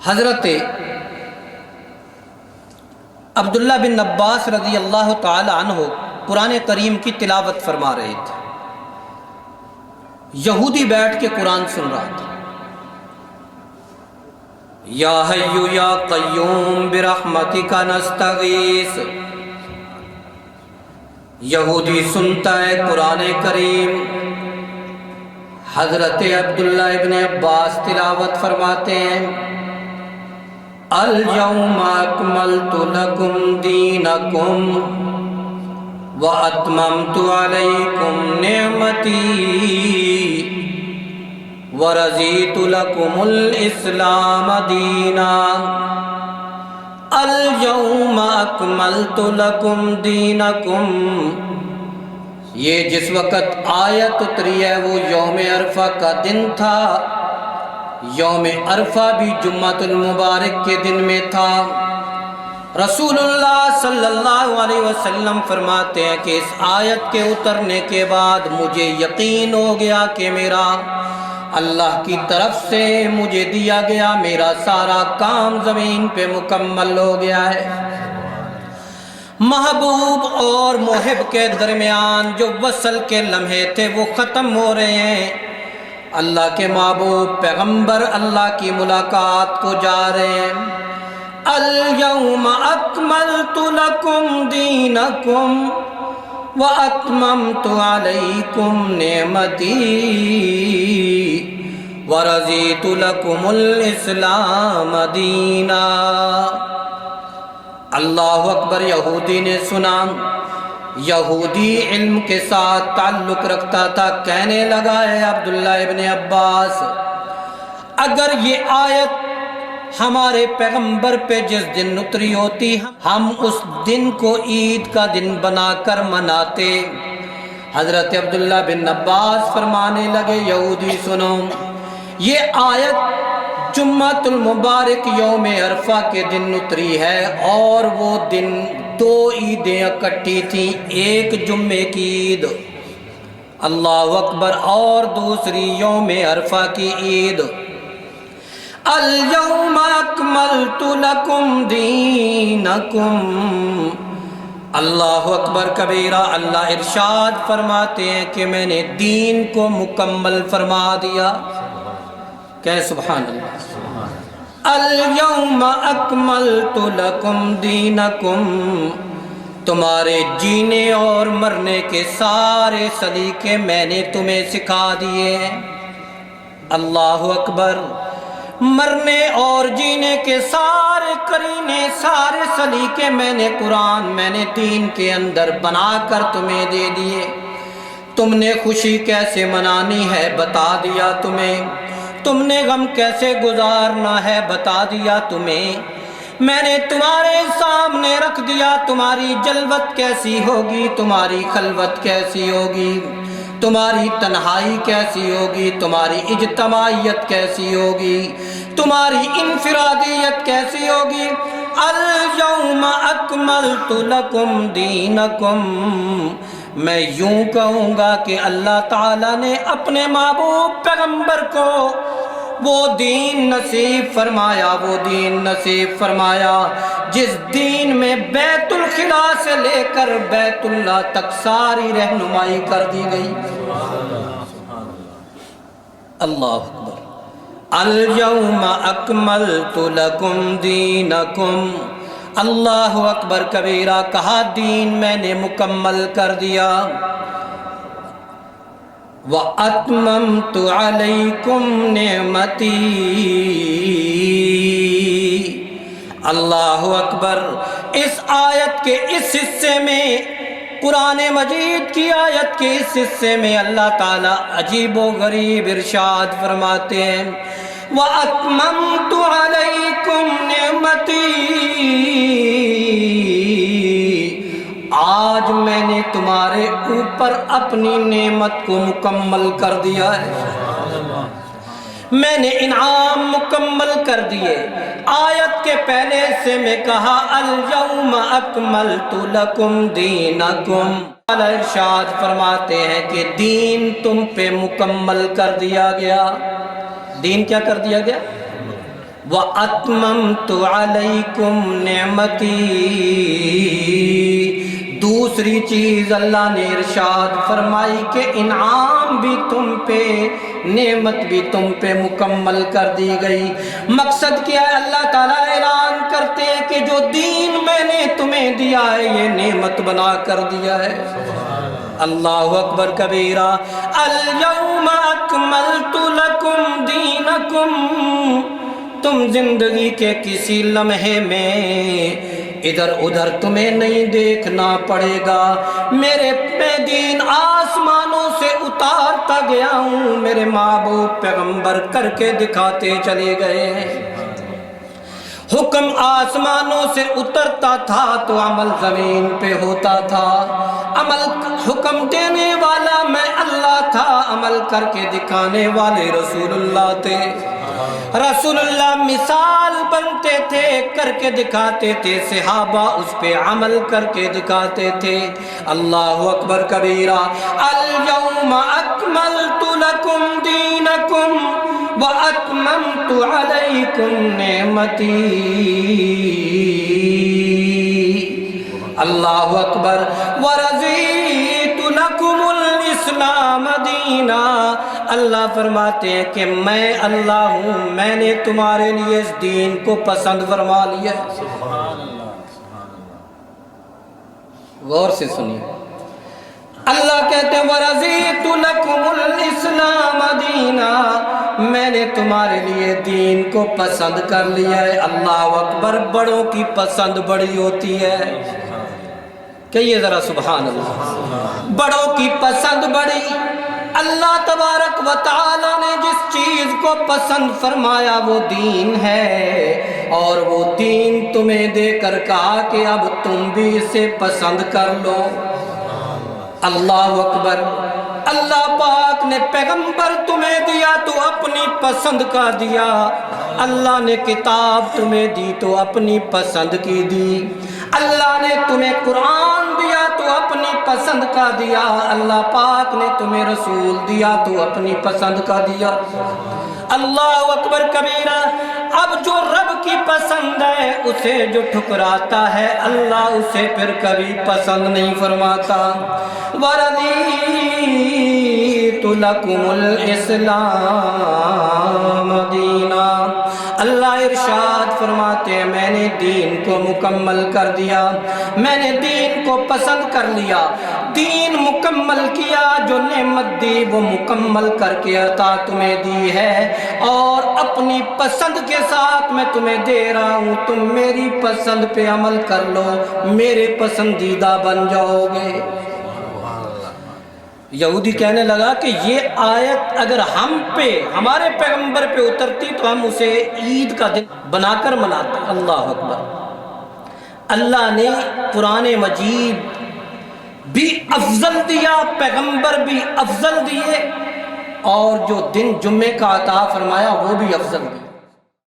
حضرت عبداللہ بن عباس رضی اللہ تعالی عنہ قرآن کریم کی تلاوت فرما رہے تھے۔ یہودی بیٹھ کے قرآن سن رہا تھا۔ یا حی یا قیوم برحمتک نستغیث، یہودی سنتا ہے قرآن کریم۔ حضرت عبداللہ ابن عباس تلاوت فرماتے ہیں، اليوم اکملت لکم دینکم واتممت علیکم نعمتی ورضیت لکم الاسلام دینا۔ اليوم اکملت لکم دینکم، یہ جس وقت آیت اتری ہے وہ یوم عرفہ کا دن تھا۔ یوم عرفہ بھی جمعۃ المبارک کے دن میں تھا۔ رسول اللہ صلی اللہ علیہ وسلم فرماتے ہیں کہ اس آیت کے اترنے کے بعد مجھے یقین ہو گیا کہ میرا اللہ کی طرف سے مجھے دیا گیا میرا سارا کام زمین پہ مکمل ہو گیا ہے۔ محبوب اور محب کے درمیان جو وصل کے لمحے تھے وہ ختم ہو رہے ہیں۔ اللہ کے محبوب پیغمبر اللہ کی ملاقات کو جا رہے ہیں۔ الیوم اکملت لکم دینکم واتممت علیکم نعمتی ورضیت لکم الاسلام دینا۔ اللہ اکبر۔ یہودی نے سنا، یہودی علم کے ساتھ تعلق رکھتا تھا، کہنے لگا ہے عبداللہ ابن عباس، اگر یہ آیت ہمارے پیغمبر پہ جس دن اتری ہوتی ہم اس دن کو عید کا دن بنا کر مناتے۔ حضرت عبداللہ بن عباس فرمانے لگے، یہودی سنو، یہ آیت جمعۃ المبارک یوم عرفہ کے دن اتری ہے، اور وہ دن دو عیدیں اکٹھی تھیں، ایک جمعے کی عید اللہ اکبر اور دوسری یوم عرفہ کی عید۔ الیوم اکملت لکم دینکم، اللہ اکبر کبیرہ۔ اللہ ارشاد فرماتے ہیں کہ میں نے دین کو مکمل فرما دیا۔ کہ سبحان اللہ۔ الیوم اکملت لکم دینکم، تمہارے جینے اور مرنے کے سارے سلیقے میں نے تمہیں سکھا دیے ہیں۔ اللہ اکبر۔ مرنے اور جینے کے سارے قرینے، سارے سلیقے میں نے قرآن، میں نے دین کے اندر بنا کر تمہیں دے دیے۔ تم نے خوشی کیسے منانی ہے بتا دیا تمہیں، تم نے غم کیسے گزارنا ہے بتا دیا تمہیں، میں نے تمہارے سامنے رکھ دیا تمہاری جلوت کیسی ہوگی، تمہاری خلوت کیسی ہوگی، تمہاری تنہائی کیسی ہوگی، تمہاری اجتماعیت کیسی ہوگی، تمہاری انفرادیت کیسی ہوگی۔ الیوم اکملت لکم دینکم، میں یوں کہوں گا کہ اللہ تعالیٰ نے اپنے محبوب پیغمبر کو وہ دین نصیب فرمایا، وہ دین نصیب فرمایا جس دین میں بیت الخلا سے لے کر بیت اللہ تک ساری رہنمائی کر دی گئی۔ اللہ اکبر۔ الیوم اکملت لکم دینکم، اللہ اکبر کبیرہ، کہا دین میں نے مکمل کر دیا۔ وَأَتْمَمْتُ عَلَيْكُمْ نِعْمَتِي، اللہ اکبر۔ اس آیت کے اس حصے میں، قرآن مجید کی آیت کے اس حصے میں اللہ تعالیٰ عجیب و غریب ارشاد فرماتے ہیں، وَأَتْمَمْتُ عَلَيْكُمْ نِعْمَتِي، آج میں نے تمہارے اوپر اپنی نعمت کو مکمل کر دیا ہے، میں نے انعام مکمل کر دیے۔ آیت کے پہلے سے میں کہا الیوم اکملت لکم دینکم، اللہ ارشاد فرماتے ہیں کہ دین تم پہ مکمل کر دیا گیا۔ دین کیا کر دیا گیا؟ وَأَتْمَمْتُ عَلَيْكُمْ نِعْمَتِي، دوسری چیز اللہ نے ارشاد فرمائی کہ انعام بھی تم پہ، نعمت بھی تم پہ مکمل کر دی گئی۔ مقصد کیا ہے؟ اللہ تعالیٰ اعلان کرتے ہیں کہ جو دین میں نے تمہیں دیا ہے یہ نعمت بنا کر دیا ہے۔ اللہ اکبر کبیرہ۔ اليوم اکملت لکم دینکم، تم زندگی کے کسی لمحے میں ادھر ادھر تمہیں نہیں دیکھنا پڑے گا، میں دین آسمانوں سے اتارتا گیا ہوں، میرے محبوب پیغمبر کر کے دکھاتے چلے گئے ہیں۔ حکم آسمانوں سے اترتا تھا تو عمل زمین پہ ہوتا تھا، حکم دینے والا میں اللہ تھا، عمل کر کے دکھانے والے رسول اللہ تھے۔ رسول اللہ مثال بنتے تھے، کر کے دکھاتے تھے، صحابہ اس پہ عمل کر کے دکھاتے تھے۔ اللہ اکبر کبیرہ۔ اليوم اکملت لکم دینکم واتممت علیکم نعمتی، اللہ اکبر۔ ورضیت لکم الاسلام دینا، اللہ فرماتے ہیں کہ میں اللہ ہوں، میں نے تمہارے لیے اس دین کو پسند فرما لیا۔ غور سے سنیے، اللہ کہتے ہیں وَرَضِيتُ لَكُمُ الْإِسْلَامَ دِينًا، میں نے تمہارے لیے دین کو پسند کر لیا ہے۔ اللہ اکبر۔ بڑوں کی پسند بڑی ہوتی ہے، کہیے ذرا سبحان اللہ۔ بڑوں کی پسند بڑی، اللہ تبارک و تعالی نے جس چیز کو پسند فرمایا وہ دین ہے، اور وہ دین تمہیں دے کر کہا کہ اب تم بھی اسے پسند کر لو۔ اللہ اکبر۔ اللہ پاک نے پیغمبر تمہیں دیا تو اپنی پسند کا دیا، اللہ نے کتاب تمہیں دی تو اپنی پسند کی دی، اللہ نے تمہیں قرآن دیا تو اپنی پسند کا دیا، اللہ پاک نے تمہیں رسول دیا تو اپنی پسند کا دیا۔ اللہ اکبر کبیرہ۔ اب جو رب کی پسند ہے اسے جو ٹھکراتا ہے اللہ اسے پھر کبھی پسند نہیں فرماتا۔ وَرَضِيتُ لَكُمُ الْإِسْلَامَ دِينًا، اللہ ارشاد فرماتے ہیں میں نے دین کو مکمل کر دیا، میں نے دین کو پسند کر لیا، دین مکمل کیا، جو نعمت دی وہ مکمل کر کے عطا تمہیں دی ہے، اور اپنی پسند کے ساتھ میں تمہیں دے رہا ہوں، تم میری پسند پہ عمل کر لو، میرے پسندیدہ بن جاؤ گے۔ یہودی کہنے لگا کہ یہ آیت اگر ہم پہ، ہمارے پیغمبر پہ اترتی تو ہم اسے عید کا دن بنا کر مناتے۔ اللہ اکبر۔ اللہ نے قرآن مجید بھی افضل دیا، پیغمبر بھی افضل دیے، اور جو دن جمعے کا عطا فرمایا وہ بھی افضل دیا۔